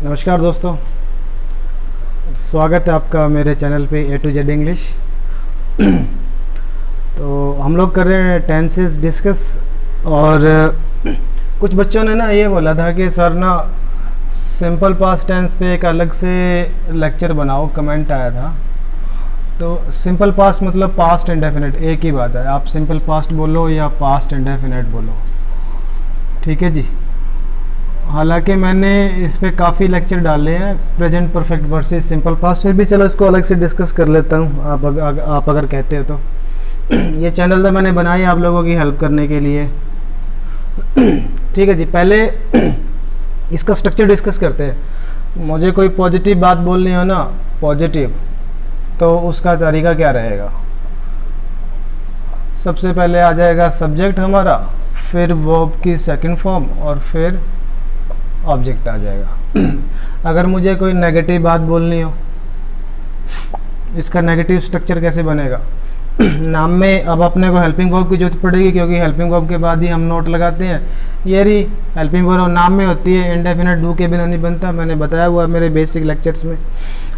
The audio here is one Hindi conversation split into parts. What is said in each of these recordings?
नमस्कार दोस्तों, स्वागत है आपका मेरे चैनल पे A to Z इंग्लिश। तो हम लोग कर रहे हैं टेंसेस डिस्कस। और कुछ बच्चों ने ना ये बोला था कि सर ना सिंपल पास्ट टेंस पे एक अलग से लेक्चर बनाओ, कमेंट आया था। तो सिंपल पास्ट मतलब पास्ट इंडेफिनिट एक ही बात है, आप सिंपल पास्ट बोलो या पास्ट इंडेफिनिट बोलो, ठीक है जी। हालांकि मैंने इस पे काफ़ी लेक्चर डाले हैं, present perfect versus simple past, फिर भी चलो इसको अलग से डिस्कस कर लेता हूँ आप अगर कहते हो तो। ये चैनल तो मैंने बनाया आप लोगों की हेल्प करने के लिए, ठीक है जी। पहले इसका स्ट्रक्चर डिस्कस करते हैं। मुझे कोई पॉजिटिव बात बोलनी हो ना, पॉजिटिव, तो उसका तरीका क्या रहेगा। सबसे पहले आ जाएगा सब्जेक्ट हमारा, फिर वर्ब की सेकंड फॉर्म और फिर ऑब्जेक्ट आ जाएगा। अगर मुझे कोई नेगेटिव बात बोलनी हो, इसका नेगेटिव स्ट्रक्चर कैसे बनेगा। नाम में अब अपने को हेल्पिंग वर्ब की जरूरत पड़ेगी, क्योंकि हेल्पिंग वर्ब के बाद ही हम नोट लगाते हैं। ये रही हेल्पिंग वर्ब नाम में होती है, इंडेफिनिट डू के बिना नहीं बनता, मैंने बताया हुआ है मेरे बेसिक लेक्चर्स में।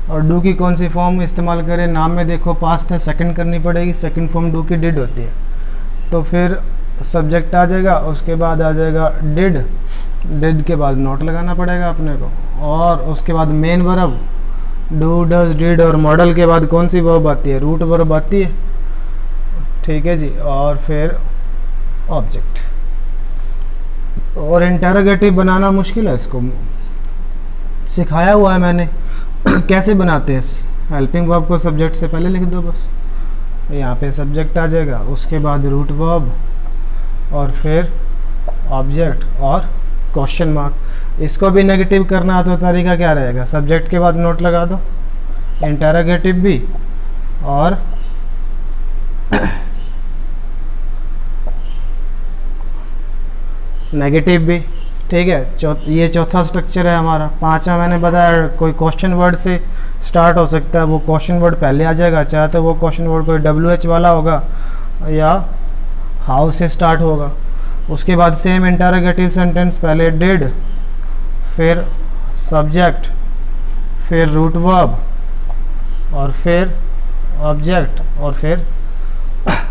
और डू की कौन सी फॉर्म इस्तेमाल करें, नाम में देखो पास्ट है, सेकंड करनी पड़ेगी, सेकंड फॉर्म डू की डिड होती है। तो फिर सब्जेक्ट आ जाएगा, उसके बाद आ जाएगा डिड, डिड के बाद नोट लगाना पड़ेगा अपने को, और उसके बाद main verb do does did, और मॉडल के बाद कौन सी वर्ब आती है, रूट वर्ब आती है, ठीक है जी। और फिर ऑब्जेक्ट। और इंटरोगेटिव बनाना मुश्किल है, इसको सिखाया हुआ है मैंने कैसे बनाते हैं। हेल्पिंग वर्ब को सब्जेक्ट से पहले लिख दो बस, यहाँ पे सब्जेक्ट आ जाएगा, उसके बाद रूट वर्ब और फिर ऑब्जेक्ट और क्वेश्चन मार्क। इसको भी नेगेटिव करना है तो तरीका क्या रहेगा, सब्जेक्ट के बाद नोट लगा दो, इंटरोगेटिव भी और नेगेटिव भी, ठीक है। ये चौथा स्ट्रक्चर है हमारा। पांचवा मैंने बताया कोई क्वेश्चन वर्ड से स्टार्ट हो सकता है, वो क्वेश्चन वर्ड पहले आ जाएगा, चाहे तो वो क्वेश्चन वर्ड कोई WH वाला होगा या हाउ से स्टार्ट होगा। उसके बाद सेम इंटरोगेटिव सेंटेंस, पहले डिड, फिर सब्जेक्ट, फिर रूट वर्ब और फिर ऑब्जेक्ट और फिर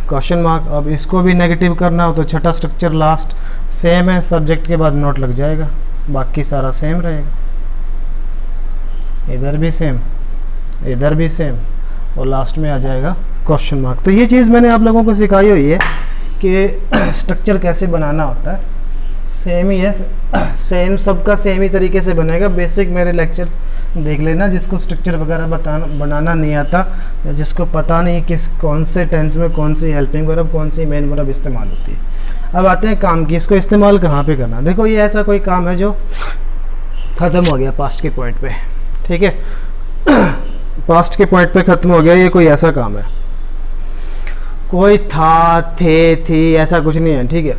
क्वेश्चन मार्क। अब इसको भी नेगेटिव करना हो तो छठा स्ट्रक्चर लास्ट सेम है, सब्जेक्ट के बाद नोट लग जाएगा, बाकी सारा सेम रहेगा, इधर भी सेम, इधर भी सेम, और लास्ट में आ जाएगा क्वेश्चन मार्क। तो ये चीज़ मैंने आप लोगों को सिखाई हुई है कि स्ट्रक्चर कैसे बनाना होता है। सेम ही है, सेम सबका सेम ही तरीके से बनेगा। बेसिक मेरे लेक्चर्स देख लेना, जिसको स्ट्रक्चर वगैरह बनाना नहीं आता या जिसको पता नहीं किस कौन से टेंस में कौन सी हेल्पिंग वर्ब कौन सी मेन वर्ब इस्तेमाल होती है। अब आते हैं काम की, इसको इस्तेमाल कहाँ पे करना। देखो ये ऐसा कोई काम है जो ख़त्म हो गया पास्ट के पॉइंट पे, ठीक है। पास्ट के पॉइंट पे ख़त्म हो गया, ये कोई ऐसा काम है, कोई था, थे, थी, ऐसा कुछ नहीं है, ठीक है।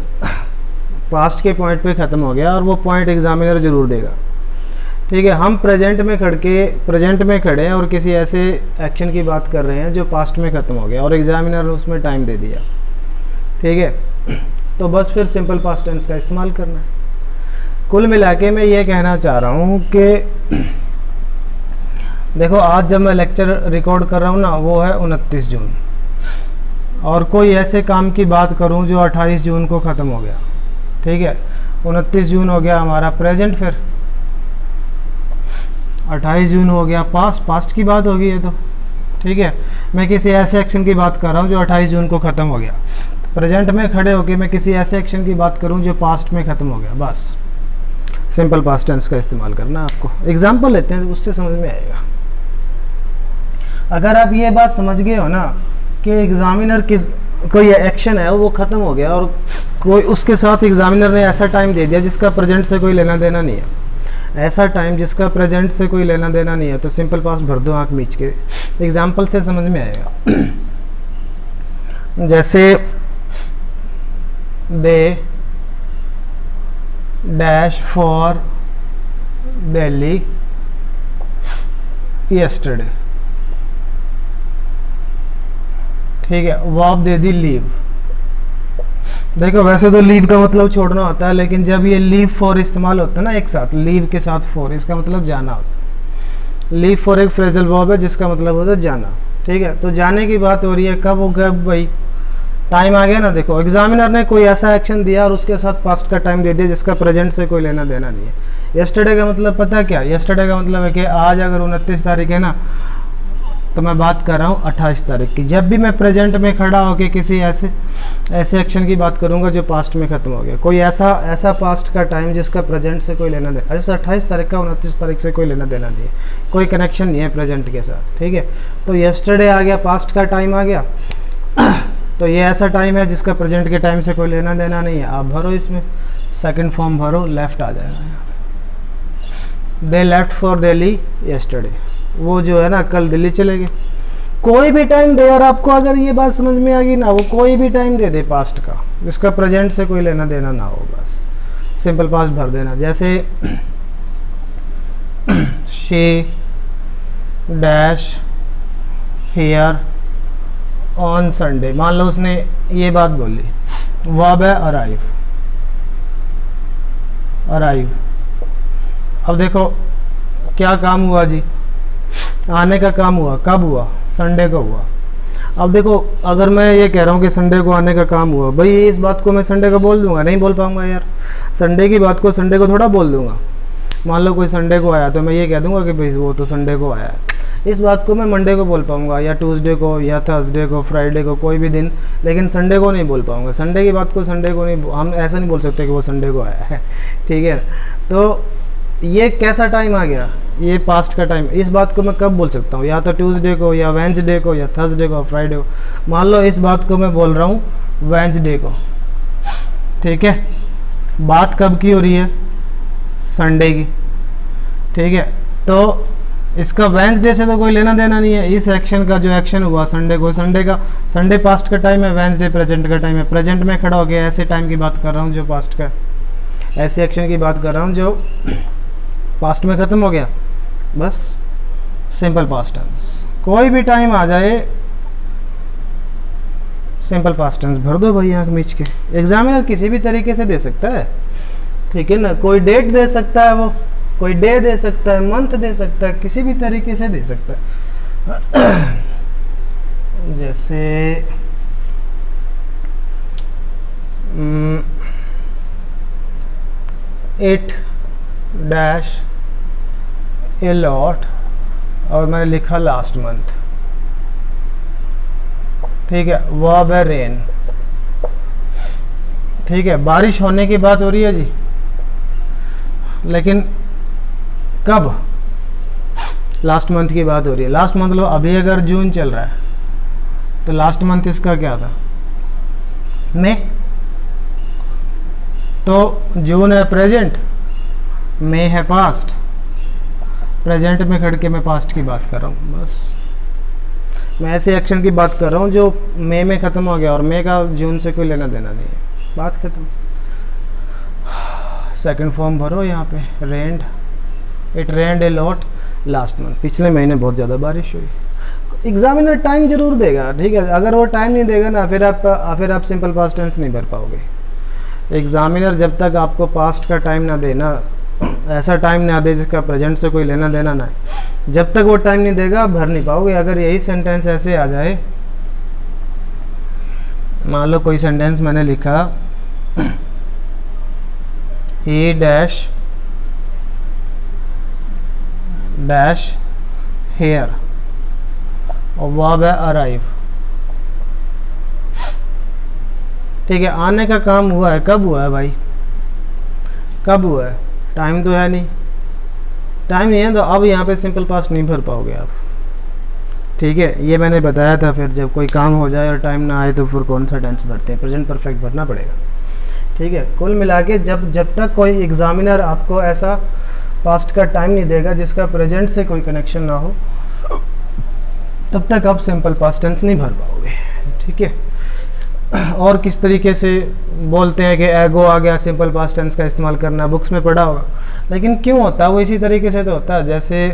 पास्ट के पॉइंट पे ख़त्म हो गया और वो पॉइंट एग्जामिनर ज़रूर देगा, ठीक है। हम प्रेजेंट में खड़े हैं और किसी ऐसे एक्शन की बात कर रहे हैं जो पास्ट में ख़त्म हो गया और एग्जामिनर ने उसमें टाइम दे दिया, ठीक है। तो बस फिर सिंपल पास्ट टेंस का इस्तेमाल करना है। कुल मिला के मैं ये कहना चाह रहा हूँ कि देखो आज जब मैं लेक्चर रिकॉर्ड कर रहा हूँ ना, वो है 29 जून, और कोई ऐसे काम की बात करूँ जो 28 जून को ख़त्म हो गया, ठीक है। 29 जून हो गया हमारा प्रेजेंट, फिर 28 जून हो गया पास्ट की बात होगी ये तो, ठीक है। मैं किसी ऐसे एक्शन की बात कर रहा हूँ जो 28 जून को ख़त्म हो गया। प्रेजेंट में खड़े होके मैं किसी ऐसे एक्शन की बात करूँ जो पास्ट में ख़त्म हो गया, बस सिंपल पास्ट टेंस का इस्तेमाल करना। आपको एग्जाम्पल लेते हैं तो उससे समझ में आएगा। अगर आप ये बात समझ गए हो ना कि एग्जामिनर कोई एक्शन है वो ख़त्म हो गया और कोई उसके साथ एग्जामिनर ने ऐसा टाइम दे दिया जिसका प्रेजेंट से कोई लेना देना नहीं है, ऐसा टाइम जिसका प्रेजेंट से कोई लेना देना नहीं है, तो सिंपल पास्ट भर दो आँख मीच के, एग्जाम्पल से समझ में आएगा। जैसे they dash for Delhi yesterday, ठीक है। वर्ब दे दी लीव, देखो वैसे तो लीव का मतलब छोड़ना होता है, लेकिन जब ये लीव फॉर इस्तेमाल होता है ना एक साथ, लीव के साथ फॉर, इसका मतलब जाना होता है। लीव फॉर एक फ्रेजल वर्ब है जिसका मतलब होता है जाना। ठीक है, तो जाने की बात हो रही है, कब होगा भाई, टाइम आ गया ना। देखो एग्जामिनर ने कोई ऐसा एक्शन दिया और उसके साथ पास्ट का टाइम दे दिया जिसका प्रेजेंट से कोई लेना देना नहीं है। यस्टरडे का मतलब पता है क्या, यस्टरडे का मतलब है कि आज अगर 29 तारीख है ना, तो मैं बात कर रहा हूँ 28 तारीख की। जब भी मैं प्रेजेंट में खड़ा होकर किसी ऐसे एक्शन की बात करूँगा जो पास्ट में ख़त्म हो गया, कोई ऐसा पास्ट का टाइम जिसका प्रेजेंट से कोई लेना देना, जैसे 28 तारीख का 29 तारीख से कोई लेना देना नहीं है, कोई कनेक्शन नहीं है प्रेजेंट के साथ। ठीक है, तो यस्टरडे आ गया, पास्ट का टाइम आ गया तो ये ऐसा टाइम है जिसका प्रेजेंट के टाइम से कोई लेना देना नहीं है। आप भरो इसमें, सेकंड फॉर्म भरो, लेफ्ट आ जाएगा। They left for Delhi yesterday, वो जो है ना कल दिल्ली चले गए। कोई भी टाइम दे, और आपको अगर ये बात समझ में आ गई ना, वो कोई भी टाइम दे दे पास्ट का जिसका प्रेजेंट से कोई लेना देना ना हो, बस सिंपल पास्ट भर देना। जैसे she dash here on Sunday, मान लो उसने ये बात बोली, वर्ब है अराइव, अराइव। अब देखो क्या काम हुआ जी, आने का काम हुआ, कब हुआ, संडे को हुआ। अब देखो अगर मैं ये कह रहा हूँ कि संडे को आने का काम हुआ, भाई इस बात को मैं संडे को बोल दूंगा, नहीं बोल पाऊंगा यार। संडे की बात को संडे को थोड़ा बोल दूंगा। मान लो कोई संडे को आया तो मैं ये कह दूंगा कि भाई वो तो संडे को आया है। इस बात को मैं मंडे को बोल पाऊंगा, या ट्यूसडे को, या थर्सडे को, फ्राइडे को, कोई भी दिन, लेकिन संडे को नहीं बोल पाऊंगा। संडे की बात को संडे को नहीं, हम ऐसा नहीं बोल सकते कि वो संडे को आया है। ठीक है, तो ये कैसा टाइम आ गया, ये पास्ट का टाइम। इस बात को मैं कब बोल सकता हूँ, या तो ट्यूसडे को, या वेंसडे को, या थर्सडे को, फ्राइडे को। मान लो इस बात को मैं बोल रहा हूँ वेंसडे को। ठीक है, बात कब की हो रही है, संडे की। ठीक है, तो इसका वेंसडे से तो कोई लेना देना नहीं है। इस एक्शन का जो एक्शन हुआ संडे को, संडे पास्ट का टाइम है, वेंसडे प्रेजेंट का टाइम है। प्रेजेंट में खड़ा हो गया, ऐसे टाइम की बात कर रहा हूँ जो पास्ट का, ऐसे एक्शन की बात कर रहा हूँ जो पास्ट में ख़त्म हो गया, बस सिंपल पास्ट टेंस। कोई भी टाइम आ जाए सिंपल पास्ट टेंस भर दो भाई आँख मीच के। एग्जामिनर किसी भी तरीके से दे सकता है, ठीक है ना, कोई डेट दे सकता है, वो कोई डे दे सकता है, मंथ दे सकता है, किसी भी तरीके से दे सकता है। जैसे 8 डैश ए लॉट, और मैंने लिखा लास्ट मंथ। ठीक है, वर्ब है रेन। ठीक है, बारिश होने की बात हो रही है जी, लेकिन कब, लास्ट मंथ की बात हो रही है। लास्ट मंथ लो, अभी अगर जून चल रहा है तो लास्ट मंथ इसका क्या था, मई। तो जून है प्रेजेंट, मई है पास्ट। प्रेजेंट में खड़ के मैं पास्ट की बात कर रहा हूँ, बस मैं ऐसे एक्शन की बात कर रहा हूँ जो मई में ख़त्म हो गया, और मई का जून से कोई लेना देना नहीं है, बात खत्म। सेकंड फॉर्म भरो यहाँ पे, rained, it rained a lot last month. पिछले महीने बहुत ज़्यादा बारिश हुई। एग्जामिनर टाइम जरूर देगा, ठीक है, अगर वो टाइम नहीं देगा ना, फिर आप सिंपल पास्ट टेंस नहीं भर पाओगे। एग्जामिनर जब तक आपको पास्ट का टाइम ना देना, ऐसा टाइम ना दे जिसका प्रेजेंट से कोई लेना देना ना है, जब तक वो टाइम नहीं देगा आप भर नहीं पाओगे। अगर यही सेंटेंस ऐसे आ जाए, मान लो कोई सेंटेंस मैंने लिखा, ही डैश डैश हेयर, और वर्ब है अराइव। ठीक है, आने का काम हुआ है, कब हुआ है भाई, कब हुआ है, टाइम तो है नहीं, टाइम नहीं है, तो अब यहाँ पे सिंपल पास्ट नहीं भर पाओगे आप। ठीक है, ये मैंने बताया था। फिर जब कोई काम हो जाए और टाइम ना आए तो फिर कौन सा टेंस भरते हैं, प्रेजेंट परफेक्ट भरना पड़ेगा। ठीक है, कुल मिला के जब तक कोई एग्जामिनर आपको ऐसा पास्ट का टाइम नहीं देगा जिसका प्रेजेंट से कोई कनेक्शन ना हो, तब तक आप सिंपल पास्ट टेंस नहीं भर पाओगे। ठीक है, और किस तरीके से बोलते हैं कि एगो आ गया, सिंपल पास्ट टेंस का इस्तेमाल करना, बुक्स में पढ़ा होगा, लेकिन क्यों होता है वो इसी तरीके से तो होता है। जैसे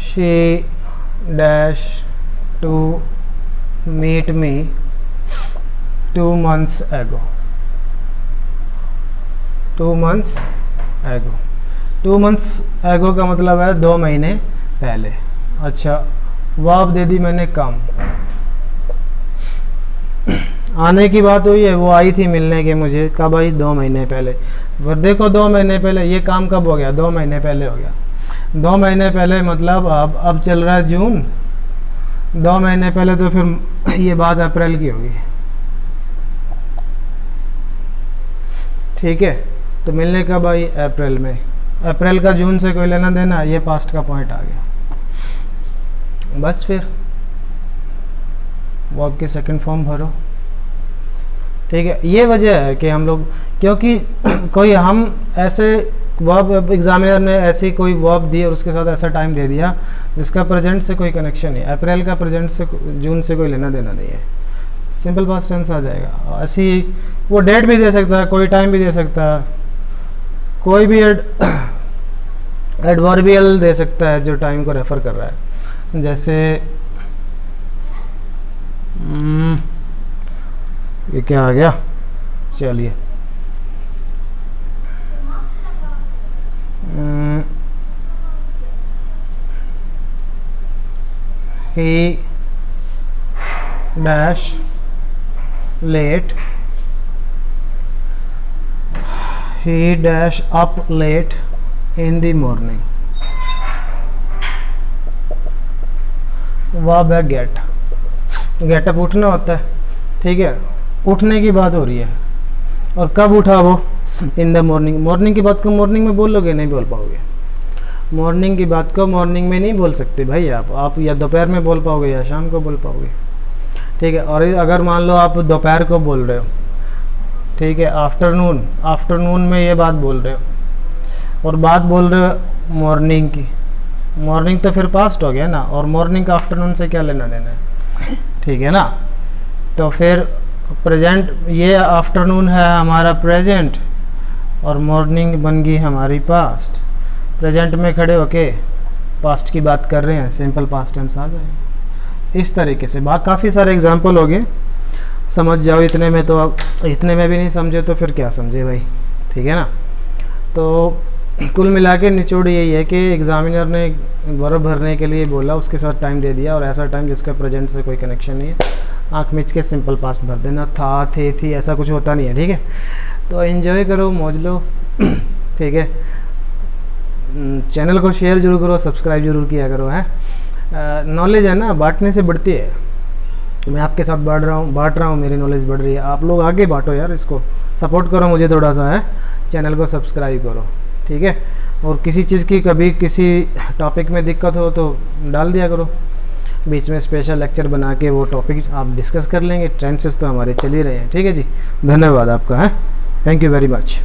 she dash to meet me 2 months ago, 2 months ago, 2 months ago का मतलब है 2 महीने पहले। अच्छा, वर्ब दे दी मैंने कम, आने की बात हुई है, वो आई थी मिलने के मुझे, कब आई? 2 महीने पहले। पर देखो 2 महीने पहले, ये काम कब हो गया? 2 महीने पहले हो गया। 2 महीने पहले मतलब अब चल रहा है जून, 2 महीने पहले तो फिर ये बात अप्रैल की होगी, ठीक है। तो मिलने कब आई? अप्रैल में। अप्रैल का जून से कोई लेना देना, ये पास्ट का पॉइंट आ गया। बस फिर वर्ब की सेकंड फॉर्म भरो, ठीक है। ये वजह है कि हम लोग, क्योंकि कोई हम ऐसे वर्ब, एग्जामिनर ने ऐसी कोई वर्ब दी और उसके साथ ऐसा टाइम दे दिया जिसका प्रेजेंट से कोई कनेक्शन नहीं, अप्रैल का प्रेजेंट से जून से कोई लेना देना नहीं है, सिंपल पास्ट टेंस आ जाएगा। ऐसी वो डेट भी दे सकता है, कोई टाइम भी दे सकता है, कोई भी एडवर्बियल दे सकता है जो टाइम को रेफर कर रहा है। जैसे ये क्या आ गया, चलिए he dash late, he dash up late in the morning। Verb है गेट, गेटअप उठना होता है, ठीक है, उठने की बात हो रही है। और कब उठा वो? In the morning. मॉर्निंग की बात को मॉर्निंग में बोलोगे, नहीं बोल पाओगे। मॉर्निंग की बात को मॉर्निंग में नहीं बोल सकते भाई आप या दोपहर में बोल पाओगे या शाम को बोल पाओगे, ठीक है। और अगर मान लो आप दोपहर को बोल रहे हो, ठीक है, आफ्टरनून में ये बात बोल रहे हो और बात बोल रहे हो मॉर्निंग की, मॉर्निंग तो फिर पास्ट हो गया ना, और मॉर्निंग का आफ्टरनून से क्या लेना देना है, ठीक है ना। तो फिर प्रेजेंट, ये आफ्टरनून है हमारा प्रेजेंट और मॉर्निंग बन गई हमारी पास्ट। प्रेजेंट में खड़े होके पास्ट की बात कर रहे हैं, सिंपल पास्ट टेंस आ जाएगा। इस तरीके से काफ़ी सारे एग्जाम्पल हो गए, समझ जाओ इतने में। तो अब इतने में भी नहीं समझे तो फिर क्या समझे भाई, ठीक है ना। तो कुल मिला के निचोड़ यही है कि एग्जामिनर ने वर्ब भरने के लिए बोला, उसके साथ टाइम दे दिया और ऐसा टाइम जिसका प्रेजेंट से कोई कनेक्शन नहीं है, आँख मिच के सिंपल पास्ट भर देना, था, थे, थी, ऐसा कुछ होता नहीं है, ठीक है। तो एंजॉय करो, मौज लो, ठीक है। चैनल को शेयर जरूर करो, सब्सक्राइब जरूर किया करो, है। नॉलेज है ना, बांटने से बढ़ती है। मैं आपके साथ बांट रहा हूँ, मेरी नॉलेज बढ़ रही है। आप लोग आगे बांटो यार, इसको सपोर्ट करो मुझे थोड़ा सा, है। चैनल को सब्सक्राइब करो, ठीक है। और किसी चीज़ की कभी किसी टॉपिक में दिक्कत हो तो डाल दिया करो, बीच में स्पेशल लेक्चर बना के वो टॉपिक आप डिस्कस कर लेंगे। टेंसेस तो हमारे चल ही रहे हैं, ठीक है जी। धन्यवाद आपका, है। Thank you very much.